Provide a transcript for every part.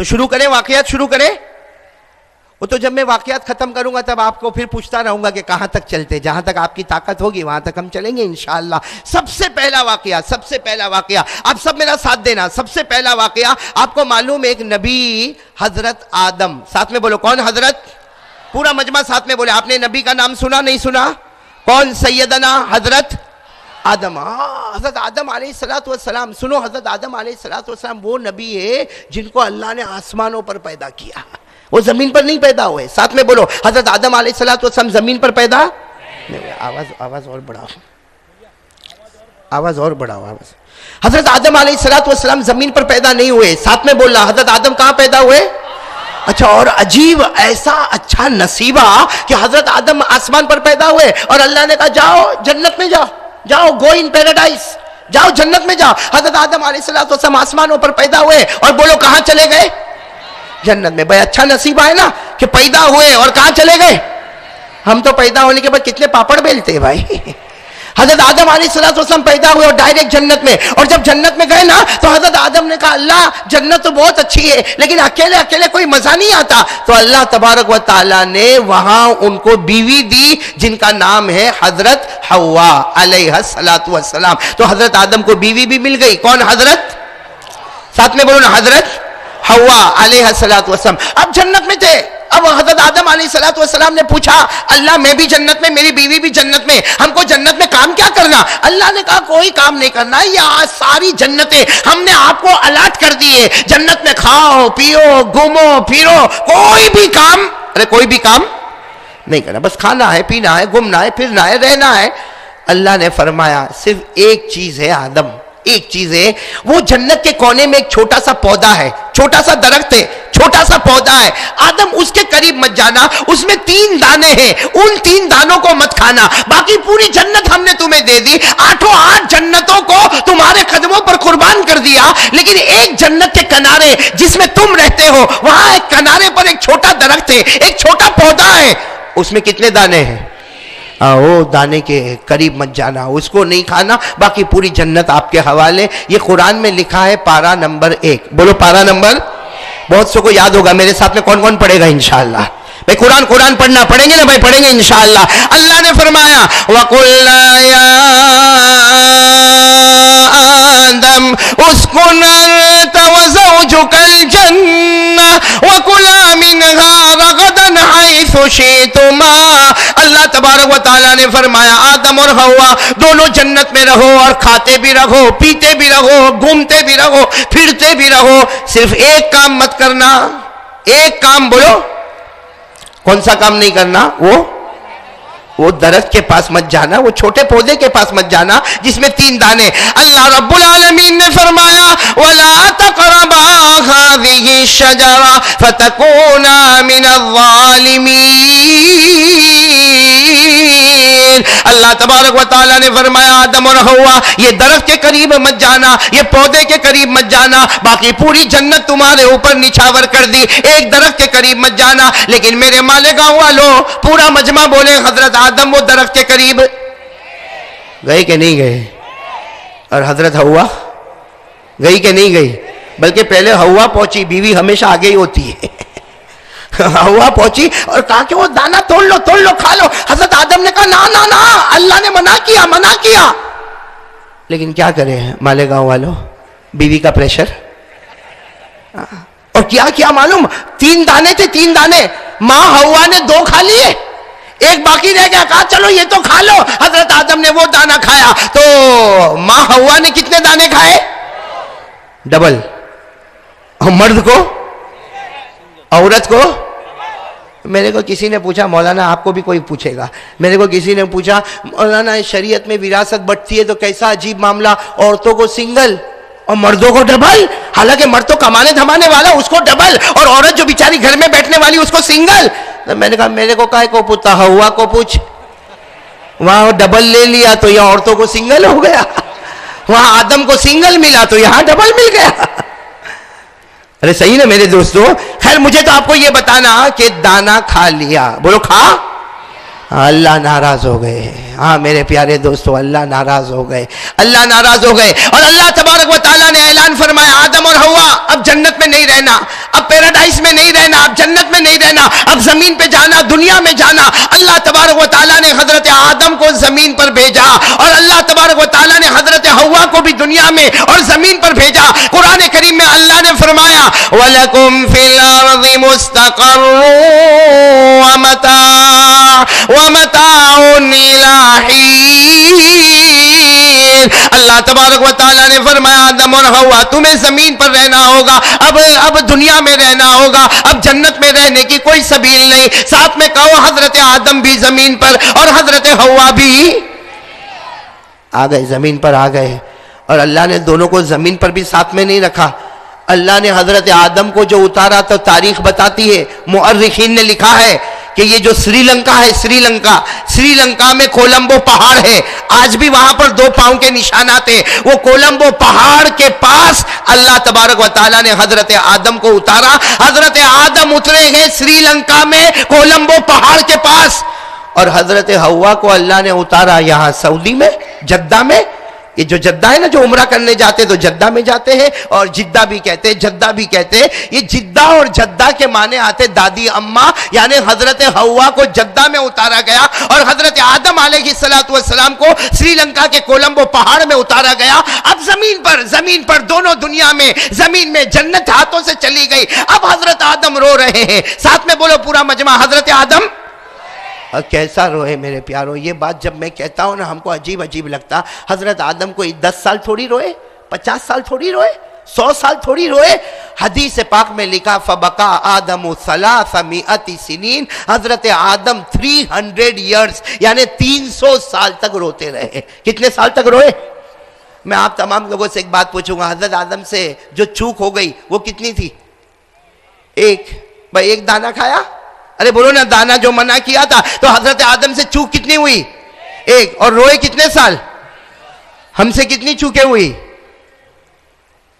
تو شروع کریں واقعات شروع کریں. وہ تو جب میں واقعات ختم کروں گا تب آپ کو پھر پوچھتا رہوں گا کہ کہاں تک چلتے. جہاں تک آپ کی طاقت ہوگی وہاں تک ہم چلیں گے انشاءاللہ. سب سے پہلا واقعہ آپ سب میرا ساتھ دینا. سب سے پہلا واقعہ آپ کو معلوم ہے ایک نبی حضرت آدم, ساتھ میں بولو کون حضرت, پورا مجمع ساتھ میں بولے. آپ نے نبی کا نام سنا نہیں سنا؟ کون؟ سیدنا حضرت آدم. حضرت آدم علیہ السلام. سنو, حضرت آدم علیہ السلام وہ نبی ہے جن کو اللہ نے آسمانوں پر پیدا کیا, وہ زمین پر نہیں پیدا ہوئے. ساتھ میں بولو حضرت آدم علیہ السلام زمین پر پیدا نہیں. آواز اور بڑھاؤ. حضرت آدم علیہ السلام زمین پر پیدا نہیں ہوئے. ساتھ میں بولنا حضرت آدم کہاں پیدا ہوئے؟ اچھا, اور عجیب ایسا اچھا نصیبہ کہ حضرت آدم آسمان پر پیدا ہوئے اور اللہ نے کہا جاؤ جنت میں جاؤ گو ان پیراڈائز, جاؤ جنت میں جاؤ. حضرت آدم علیہ السلام آسمانوں پر پیدا ہوئے اور بولو کہاں چلے گئے؟ جنت میں. بھائی اچھا نصیبہ ہے نا کہ پیدا ہوئے اور کہاں چلے گئے؟ ہم تو پیدا ہونے کے بعد کتنے پاپڑ بیلتے ہیں بھائی. حضرت آدم علیہ السلام پیدا ہوئے اور ڈائریکٹ جنت میں. اور جب جنت میں گئے نا تو حضرت آدم نے کہا اللہ جنت تو بہت اچھی ہے لیکن اکیلے کوئی مزہ نہیں آتا. تو اللہ تبارک و تعالیٰ نے وہاں ان کو بیوی دی جن کا نام ہے حضرت حوا علیہ السلام. تو حضرت آدم کو بیوی بھی مل گئی. کون حضرت؟ ساتھ میں بولو نا حضرت حوا علیہ السلام. اب جنت میں تھے. اب حضرت آدم علیہ السلام نے پوچھا اللہ میں بھی جنت میں, میری بیوی بھی جنت میں, ہم کو جنت میں کام کیا کرنا؟ اللہ نے کہا کوئی کام نہیں کرنا, یہ ساری جنتیں ہم نے آپ کو الاٹ کر دی ہے. جنت میں کھاؤ پیو گھومو پھرو, کوئی بھی کام نہیں کرنا, بس کھانا ہے پینا ہے گھومنا ہے پھرنا ہے رہنا ہے. اللہ نے فرمایا صرف ایک چیز ہے آدم, ایک چیز ہے, وہ جنت کے کونے میں ایک چھوٹا سا پودا ہے, چھوٹا سا درخت ہے, چھوٹا سا پودا ہے. آدم اس کے قریب مت جانا, اس میں 3 دانے ہیں, ان 3 دانوں کو مت کھانا. باقی پوری جنت ہم نے تمہیں دے دی, 8 جنتوں کو تمہارے قدموں پر قربان کر دیا. لیکن ایک جنت کے کنارے جس میں تم رہتے ہو وہاں ایک کنارے پر ایک چھوٹا درخت ہے, ایک چھوٹا پودا ہے, اس میں کتنے دانے ہیں؟ وہ دانے کے قریب مت جانا, اس کو نہیں کھانا, باقی پوری جنت آپ کے حوالے. یہ قرآن میں لکھا ہے پارہ نمبر 1. بولو پارہ نمبر. بہت سو کو یاد ہوگا, میرے ساتھ میں کون کون پڑھے گا انشاءاللہ؟ بھائی قرآن پڑھنا پڑھیں گے نا بھائی, پڑھیں گے انشاءاللہ. اللہ نے فرمایا وَقُلْنَا يَا آدَمْ اسْكُنْ أَنْتَ وَزَوْجُكَ الْجَنَّةَ وَكُلَا مِنْهَا رَغَدًا حَيْثُ شِئْتُمَا. اللہ تبارک و تعالیٰ نے فرمایا آدم اور حوا دونوں جنت میں رہو اور کھاتے بھی رہو پیتے بھی رہو گھومتے بھی رہو پھرتے بھی رہو, صرف ایک کام مت کرنا. ایک کام بولو, کون سا کام نہیں کرنا؟ وہ درخت کے پاس مت جانا, وہ چھوٹے پودے کے پاس مت جانا جس میں 3 دانے. اللہ رب العالمین نے فرمایا وَلَا تَقْرَبَا هَذِهِ الشَّجَرَةَ فَتَكُونَا مِنَ الظَّالِمِينَ. اللہ تبارک و تعالیٰ نے فرمایا آدم اور حوا یہ درخت کے قریب مت جانا, یہ پودے کے قریب مت جانا, باقی پوری جنت تمہارے اوپر نچھاور کر دی, ایک درخت کے قریب مت جانا. لیکن میرے مالیگاؤں والوں پورا مجمع بولے حضرت آدم وہ درخت کے قریب گئے کہ نہیں گئے؟ اور حضرت حوا گئی کہ نہیں گئی؟ بلکہ پہلے حوا پہنچی, بیوی ہمیشہ آگے ہی ہوتی ہے. حوا پہنچی اور کہا کہ وہ دانا توڑ لو کھا لو. حضرت آدم نے کہا نا اللہ نے منع کیا. لیکن کیا کرے مالیگاؤں والوں, بیوی کا پریشر. اور کیا معلوم, 3 دانے تھے, 3 دانے. ماں حوا نے 2 کھا لیے, ایک باقی رہ گیا, کہا چلو یہ تو کھا لو. حضرت آدم نے وہ دانا کھایا تو ماں حوا نے کتنے دانے کھائے؟ ڈبل. اور مرد کو, عورت کو. میرے کو کسی نے پوچھا, مولانا آپ کو بھی کوئی پوچھے گا, میرے کو کسی نے پوچھا مولانا شریعت میں وراثت بٹتی ہے تو کیسا عجیب معاملہ, عورتوں کو سنگل اور مردوں کو ڈبل. حالانکہ مرد تو کمانے دھمانے والا, اس کو ڈبل, اور عورت جو بیچاری گھر میں بیٹھنے والی اس کو سنگل. میں نے کہا میرے کو کائے کو پوچھتا, ہوا کو پوچھ. وہاں ڈبل لے لیا تو یہاں عورتوں کو سنگل ہو گیا, وہاں آدم کو سنگل ملا تو یہاں ڈبل مل گیا. ارے صحیح نا میرے دوستو. خیر مجھے تو آپ کو یہ بتانا کہ دانا کھا لیا, بولو کھا, اللہ ناراض ہو گئے. ہاں میرے پیارے دوستو, اللہ ناراض ہو گئے, اللہ ناراض ہو گئے. اور اللہ تبارک و تعالیٰ نے اعلان فرمایا آدم اور حوا اب جنت میں نہیں رہنا, اب پیراڈائز میں نہیں رہنا، اب جنت میں نہیں رہنا، اب زمین پہ جانا، دنیا میں جانا۔ اللہ تبارک و تعالیٰ نے حضرت آدم کو زمین پر بھیجا، اور اللہ تبارک و تعالیٰ نے حضرت حوا کو بھی دنیا میں اور زمین پر بھیجا۔ قرآن کریم میں اللہ نے فرمایا وَلَكُمْ فِي الْأَرْضِ مُسْتَقَرٌّ وَمَتَاعٌ إِلَىٰ حِينٍ۔ اللہ تبارک و تعالیٰ نے فرمایا آدم اور حوا تمہیں زمین پر رہنا ہوگا، اب دنیا میں رہنا ہوگا، اب جنت میں رہنے کی کوئی سبیل نہیں۔ ساتھ میں کہو حضرت آدم بھی زمین پر اور حضرت حوا بھی آ گئے، زمین پر آ گئے۔ اور اللہ نے دونوں کو زمین پر بھی ساتھ میں نہیں رکھا۔ اللہ نے حضرت آدم کو جو اتارا تو تاریخ بتاتی ہے، مؤرخین نے لکھا ہے کہ یہ جو سری لنکا ہے، سری لنکا میں کولمبو پہاڑ ہے، آج بھی وہاں پر 2 پاؤں کے نشانات ہیں۔ وہ کولمبو پہاڑ کے پاس اللہ تبارک و تعالیٰ نے حضرت آدم کو اتارا۔ حضرت آدم اترے ہیں سری لنکا میں کولمبو پہاڑ کے پاس، اور حضرت حوا کو اللہ نے اتارا یہاں سعودی میں، جدہ میں۔ یہ جو جدہ ہے نا، جو عمرہ کرنے جاتے تو جدہ میں جاتے ہیں، اور جدہ بھی کہتے، جدہ بھی کہتے۔ یہ جدہ اور جدہ کے معنی آتے دادی اماں، یعنی حضرت حوا کو جدہ میں اتارا گیا، اور حضرت آدم علیہ السلام کو سری لنکا کے کولمبو پہاڑ میں اتارا گیا۔ اب زمین پر دونوں دنیا میں، زمین میں جنت ہاتھوں سے چلی گئی۔ اب حضرت آدم رو رہے ہیں، ساتھ میں بولو پورا مجمع، حضرت آدم اور کیسا روئے میرے پیاروں۔ یہ بات جب میں کہتا ہوں نا، ہم کو عجیب لگتا۔ حضرت آدم کو 10 سال تھوڑی روئے، 50 سال تھوڑی روئے، 100 سال تھوڑی روئے۔ حدیث پاک میں لکھا فبکا آدم 300 سنین، حضرت آدم 300 ایئرز یعنی 300 سال تک روتے رہے۔ کتنے سال تک روئے؟ میں آپ تمام لوگوں سے ایک بات پوچھوں گا، حضرت آدم سے جو چوک ہو گئی وہ کتنی تھی؟ ایک دانہ کھایا؟ ارے بولو نا، دانا جو منع کیا تھا۔ تو حضرت آدم سے چوک کتنی ہوئی؟ 1۔ اور روئے کتنے سال؟ ہم سے کتنی چوکیں ہوئی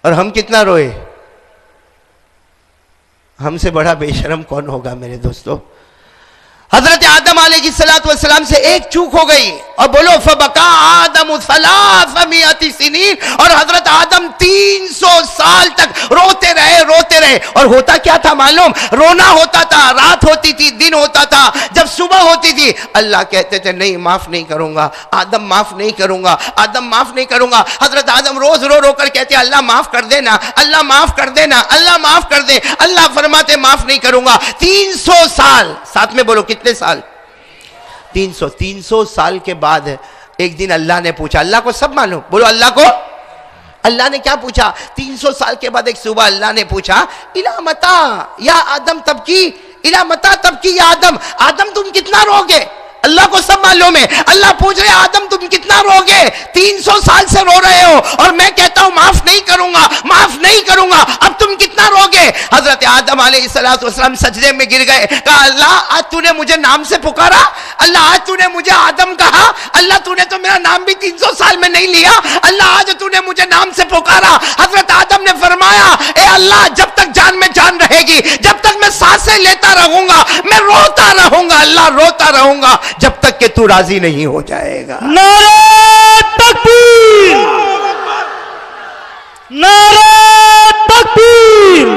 اور ہم کتنا روئے؟ ہم سے بڑا بے شرم کون ہوگا میرے دوستو؟ حضرت آدم علیہ السلام سے 1 چوک ہو گئی، اور بولو فبکا آدم 300 سنین، اور حضرت آدم 300 سال تک روتے رہے۔ اور ہوتا کیا تھا معلوم؟ رونا ہوتا تھا، رات ہوتی تھی، دن ہوتا تھا۔ جب صبح ہوتی تھی اللہ کہتے تھے نہیں معاف نہیں کروں گا، آدم معاف نہیں کروں گا، آدم معاف نہیں کروں گا۔ حضرت آدم روز رو کر کہتے اللہ معاف کر دینا، اللہ معاف کر دینا، اللہ معاف کر دے۔ اللہ فرماتے معاف نہیں کروں گا۔ 300 سال، ساتھ میں بولو کتنے سال؟ 300 سال کے بعد ایک دن اللہ نے پوچھا، اللہ کو سب معلوم، بولو اللہ کو۔ اللہ نے کیا پوچھا؟ 300 سال کے بعد ایک صبح اللہ نے پوچھا اِلَى مَتَى یا آدم تبکی، اِلَى مَتَى تبکی یا آدم تم کتنا رو گے؟ اللہ کو سب معلوم ہے۔ اللہ پوچھ رہے آدم تم کتنا رو گے؟ 300 سال سے رو رہے ہو، اور میں کہتا ہوں معاف نہیں کروں گا، معاف نہیں کروں گا، اب تم کتنا رو گے؟ حضرت آدم علیہ السلام سجدے میں گر گئے، کہا اللہ آج تو نے مجھے نام سے پکارا، اللہ آج تو نے مجھے آدم کہا، اللہ تو نے تو میرا نام بھی 300 سال میں نہیں لیا، اللہ آج تو نے مجھے نام سے پکارا۔ حضرت آدم نے فرمایا اے اللہ جب تک جان میں جان رہے گی، جب تک میں سانسیں لیتا رہوں گا، میں روتا رہوں گا، اللہ روتا رہوں گا جب تک کہ تو راضی نہیں ہو جائے گا۔ نعرہ تکبیر، نعرہ تکبیر۔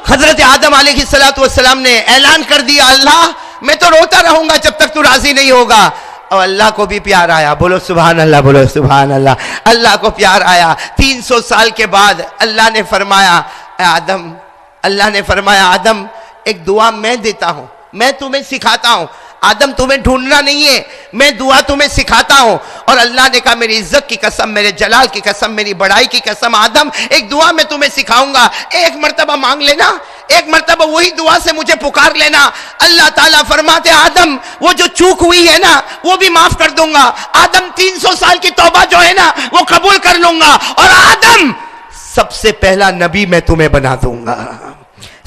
حضرت آدم علیہ السلام نے اعلان کر دیا اللہ میں تو روتا رہوں گا جب تک تو راضی نہیں ہوگا۔ اور اللہ کو بھی پیار آیا، بولو سبحان اللہ، بولو سبحان اللہ۔ اللہ کو پیار آیا۔ 300 سال کے بعد اللہ نے فرمایا اے آدم، اللہ نے فرمایا آدم ایک دعا میں دیتا ہوں، میں تمہیں سکھاتا ہوں۔ آدم تمہیں ڈھونڈنا نہیں ہے، میں دعا تمہیں سکھاتا ہوں۔ اور اللہ نے کہا میری عزت کی قسم، میرے جلال کی قسم، میری بڑائی کی قسم آدم ایک دعا میں تمہیں سکھاؤں گا، ایک مرتبہ مانگ لینا، ایک مرتبہ وہی دعا سے مجھے پکار لینا۔ اللہ تعالیٰ فرماتے آدم وہ جو چوک ہوئی ہے نا وہ بھی معاف کر دوں گا، آدم 300 سال کی توبہ جو ہے نا وہ قبول کر لوں گا، اور آدم سب سے پہلا نبی میں تمہیں بنا دوں گا،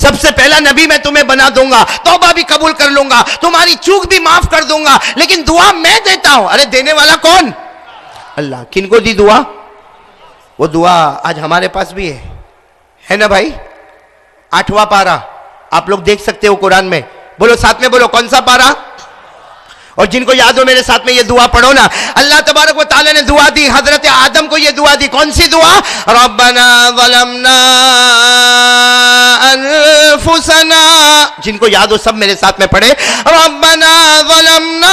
سب سے پہلا نبی میں تمہیں بنا دوں گا، توبہ بھی قبول کر لوں گا، تمہاری چوک بھی معاف کر دوں گا، لیکن دعا میں دیتا ہوں۔ ارے دینے والا کون؟ اللہ۔ کن کو دی دعا؟ وہ دعا آج ہمارے پاس بھی ہے نا بھائی؟ 8واں پارہ آپ لوگ دیکھ سکتے ہو قرآن میں، بولو ساتھ میں بولو کون سا پارہ؟ اور جن کو یاد ہو میرے ساتھ میں یہ دعا پڑھو نا۔ اللہ تبارک و تعالی نے دعا دی، حضرت آدم کو یہ دعا دی، کون سی دعا؟ ربنا ظلمنا انفسنا, جن کو یاد ہو سب میرے ساتھ میں پڑھے, ربنا ظلمنا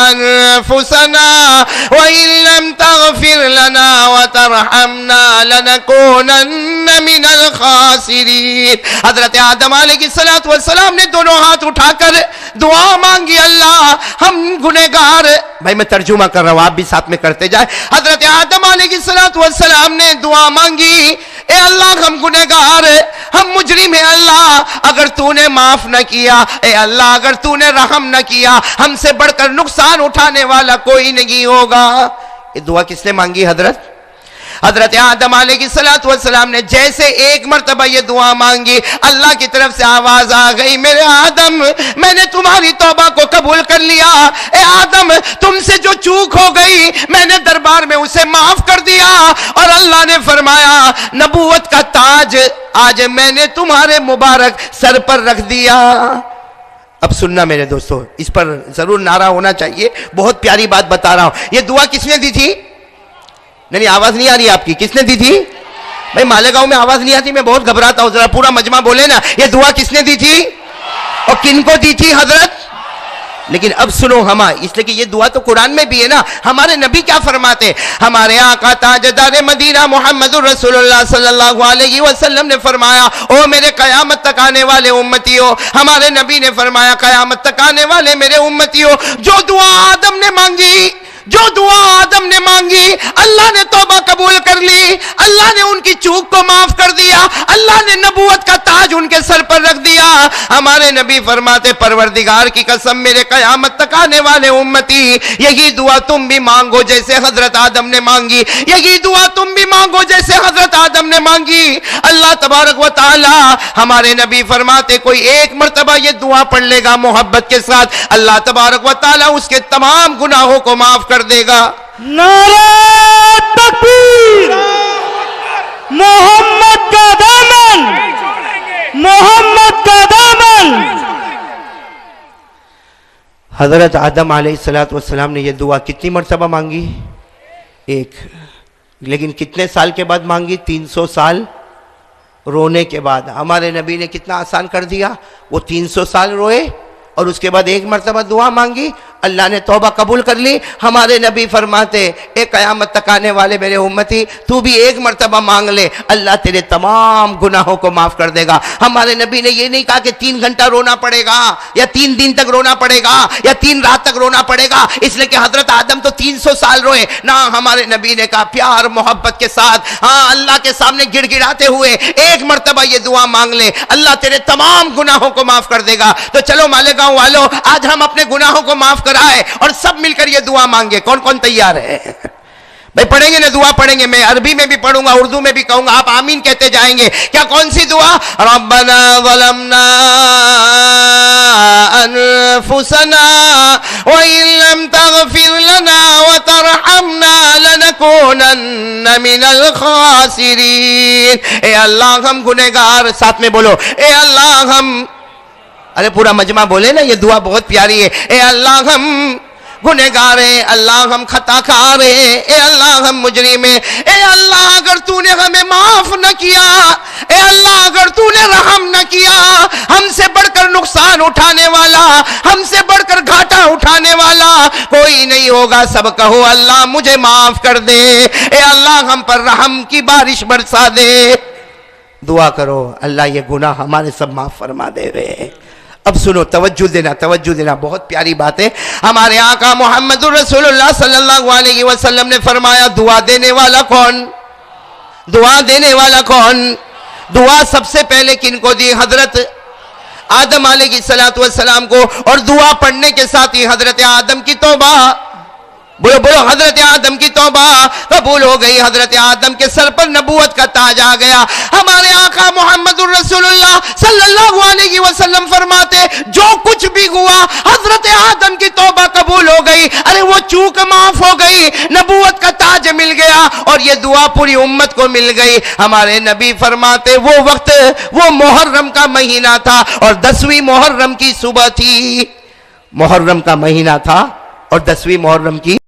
انفسنا وان لم تغفر لنا وترحمنا لنكونن من الخاسرین. حضرت آدم علیہ السلام نے دونوں ہاتھ اٹھا کر دعا مانگی, اللہ ہم گنہگار. بھائی میں ترجمہ کر رہا ہوں, آپ بھی ساتھ میں کرتے جائیں. حضرت آدم علیہ السلام نے دعا مانگی, اے اللہ ہم گنہگار, ہم مجرم ہیں, اللہ اگر تو نے معاف نہ کیا, اے اللہ اگر تو نے رحم نہ کیا, ہم سے بڑھ کر نقصان اٹھانے والا کوئی نہیں ہوگا. یہ دعا کس نے مانگی؟ حضرت آدم علیہ السلام نے جیسے ایک مرتبہ یہ دعا مانگی, اللہ کی طرف سے آواز آ گئی, میرے آدم میں نے تمہاری توبہ کو قبول کر لیا. اے آدم تم سے جو چوک ہو گئی میں نے دربار میں اسے معاف کر دیا. اور اللہ نے فرمایا نبوت کا تاج آج میں نے تمہارے مبارک سر پر رکھ دیا. اب سننا میرے دوستو, اس پر ضرور نعرہ ہونا چاہیے, بہت پیاری بات بتا رہا ہوں. یہ دعا کس نے دی تھی؟ نہیں آواز نہیں آ رہی آپ کی, کس نے دی تھی؟ بھائی مالیگاؤں میں آواز نہیں آتی, میں بہت گھبراتا ہوں, ذرا پورا مجمع بولے نا. یہ دعا کس نے دی تھی اور کن کو دی تھی؟ حضرت. لیکن اب سنو اس لیے کہ یہ دعا تو قرآن میں بھی ہے نا. ہمارے نبی کیا فرماتے؟ ہمارے آقا تاجدار مدینہ محمد الرسول اللہ صلی اللہ علیہ وسلم نے فرمایا, او میرے قیامت تک آنے والے امتیوں, ہمارے نبی نے فرمایا قیامت تک آنے والے میرے امتیوں, جو دعا آدم نے مانگی اللہ نے توبہ قبول کر لی, اللہ نے ان کی چوک کو معاف کر دیا, اللہ نے نبوت کا تاج ان کے سر پر رکھ دیا. ہمارے نبی فرماتے پروردگار کی قسم میرے قیامت تک آنے والے امتی, یہی دعا تم بھی مانگو جیسے حضرت آدم نے مانگی, یہی دعا تم بھی مانگو جیسے حضرت آدم نے مانگی. اللہ تبارک و تعالی, ہمارے نبی فرماتے کوئی ایک مرتبہ یہ دعا پڑھ لے گا محبت کے ساتھ, اللہ تبارک و تعالی اس کے تمام گناہوں کو معاف کر دے گا. نعرہ تکبیر, محمد کا دامن, محمد کا دامن. حضرت آدم علیہ السلام نے یہ دعا کتنی مرتبہ مانگی؟ ایک. لیکن کتنے سال کے بعد مانگی؟ 300 سال رونے کے بعد. ہمارے نبی نے کتنا آسان کر دیا, وہ 300 سال روئے اور اس کے بعد ایک مرتبہ دعا مانگی, اللہ نے توبہ قبول کر لی. ہمارے نبی فرماتے اے قیامت تک آنے والے میرے امتی, تو بھی ایک مرتبہ مانگ لے, اللہ تیرے تمام گناہوں کو معاف کر دے گا. ہمارے نبی نے یہ نہیں کہا کہ 3 گھنٹہ رونا پڑے گا یا 3 دن تک رونا پڑے گا یا 3 رات تک رونا پڑے گا, اس لیے کہ حضرت آدم تو 300 سال روئے. نہ, ہمارے نبی نے کہا پیار محبت کے ساتھ, ہاں اللہ کے سامنے گڑ گڑاتے ہوئے ایک مرتبہ یہ دعا مانگ لے, اللہ تیرے تمام گناہوں کو معاف کر دے گا. تو چلو مالیگاؤں والوں, آج ہم اپنے گناہوں کو معاف کرائے اور سب مل کر یہ دعا مانگے. کون کون تیار ہے؟ بھائی پڑھیں گے نا, دعا پڑھیں گے, میں عربی میں بھی پڑھوں گا, اردو میں بھی کہوں گا, آپ آمین کہتے جائیں گے. کیا کون سی دعا؟ ربنا ظلمنا انفسنا وان لم تغفر لنا وترحمنا لنكونن من الخاسرین. اے اللہ ہم گنہگار, ساتھ میں بولو, اے اللہ ہم, ارے پورا مجمع بولے نا, یہ دعا بہت پیاری ہے. اے اللہ ہم گنہگار ہیں, اللہ ہم خطا کار ہیں, اے اللہ ہم مجرم ہیں, اے اللہ اگر تو نے ہمیں معاف نہ کیا, اے اللہ اگر تو نے رحم نہ کیا, ہم سے بڑھ کر نقصان اٹھانے والا, ہم سے بڑھ کر گھاٹا اٹھانے والا کوئی نہیں ہوگا. سب کہو اللہ مجھے معاف کر دے, اے اللہ ہم پر رحم کی بارش برسا دے. دعا کرو اللہ یہ گناہ ہمارے سب معاف فرما دے رہے. اب سنو, توجہ دینا, بہت پیاری بات ہے. ہمارے آقا محمد الرسول اللہ صلی اللہ علیہ وسلم نے فرمایا دعا دینے والا کون؟ دعا سب سے پہلے کن کو دی؟ حضرت آدم علیہ السلام کو. اور دعا پڑھنے کے ساتھ ہی حضرت آدم کی توبہ, بولو حضرت آدم کی توبہ قبول ہو گئی. حضرت آدم کے سر پر نبوت کا تاج آ گیا. ہمارے آقا محمد الرسول اللہ صلی اللہ علیہ وسلم فرماتے جو کچھ بھی ہوا حضرت آدم کی توبہ قبول ہو گئی. ارے وہ چوک معاف ہو گئی, نبوت کا تاج مل گیا اور یہ دعا پوری امت کو مل گئی. ہمارے نبی فرماتے وہ وقت وہ محرم کا مہینہ تھا اور 10ویں محرم کی صبح تھی. محرم کا مہینہ تھا اور 10ویں محرم کی